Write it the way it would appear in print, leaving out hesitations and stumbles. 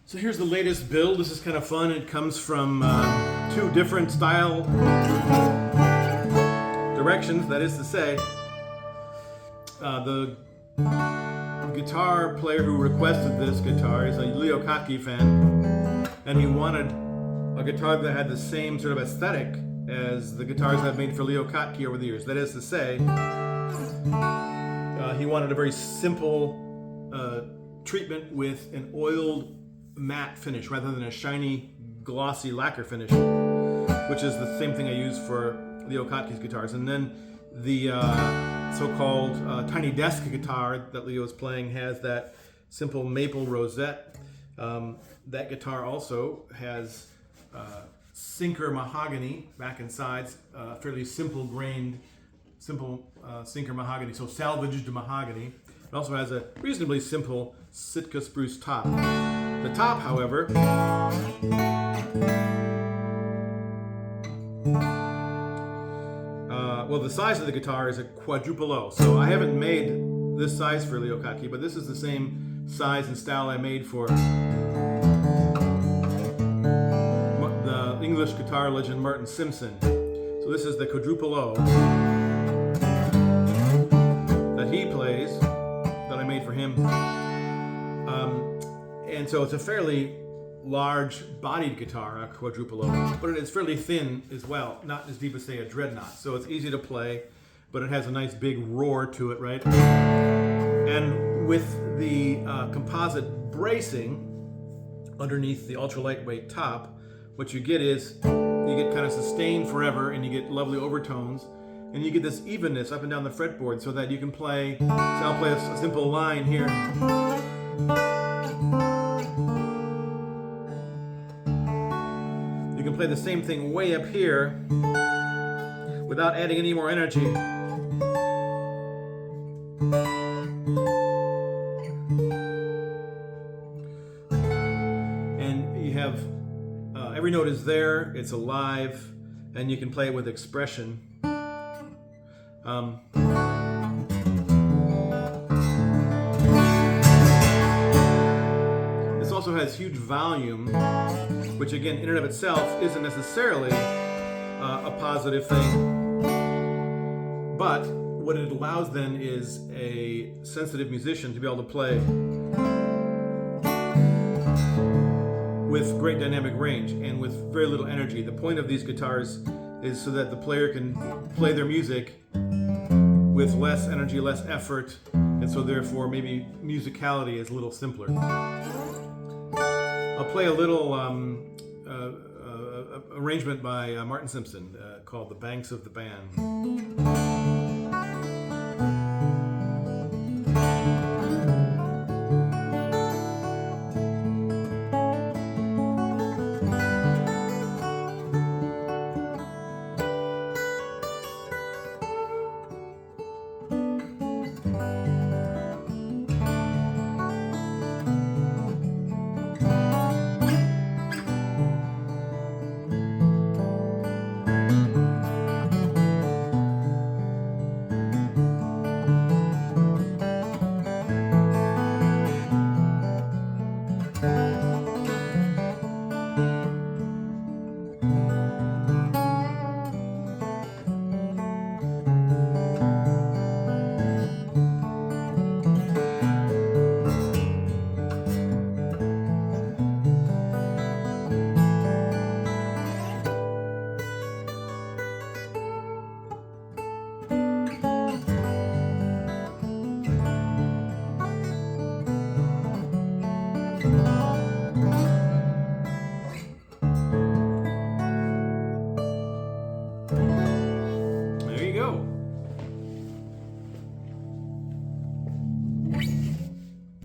So here's the latest build. This is kind of fun. It comes from two different style directions. That is to say, the guitar player who requested this guitar is a Leo Kottke fan, and he wanted a guitar that had the same sort of aesthetic as the guitars I've made for Leo Kottke over the years. That is to say, he wanted a very simple treatment with an oiled matte finish rather than a shiny, glossy lacquer finish, which is the same thing I use for Leo Kottke's guitars. And then the so-called tiny desk guitar that Leo is playing has that simple maple rosette. That guitar also has sinker mahogany back and sides, fairly simple grained, sinker mahogany, so salvaged mahogany. It also has a reasonably simple Sitka spruce top. The top, however, well, the size of the guitar is a quadruple O. So I haven't made this size for Leo Kottke, but this is the same size and style I made for the English guitar legend Martin Simpson. So this is the quadruple O that he plays, that I made for him. And so it's a fairly large bodied guitar, a quadruple O, but it's fairly thin as well, not as deep as, say, a dreadnought. So it's easy to play, but it has a nice big roar to it, right? And with the composite bracing underneath the ultra lightweight top, what you get is you get kind of sustained forever, and you get lovely overtones, and you get this evenness up and down the fretboard, so that you can play, so I'll play a simple line here. You can play the same thing way up here without adding any more energy. And you have, every note is there, it's alive, and you can play it with expression. This also has huge volume, which again, in and of itself, isn't necessarily a positive thing. But what it allows then is a sensitive musician to be able to play with great dynamic range and with very little energy. The point of these guitars is so that the player can play their music with less energy, less effort, and so therefore maybe musicality is a little simpler. I'll play a little arrangement by Martin Simpson called The Banks of the Band.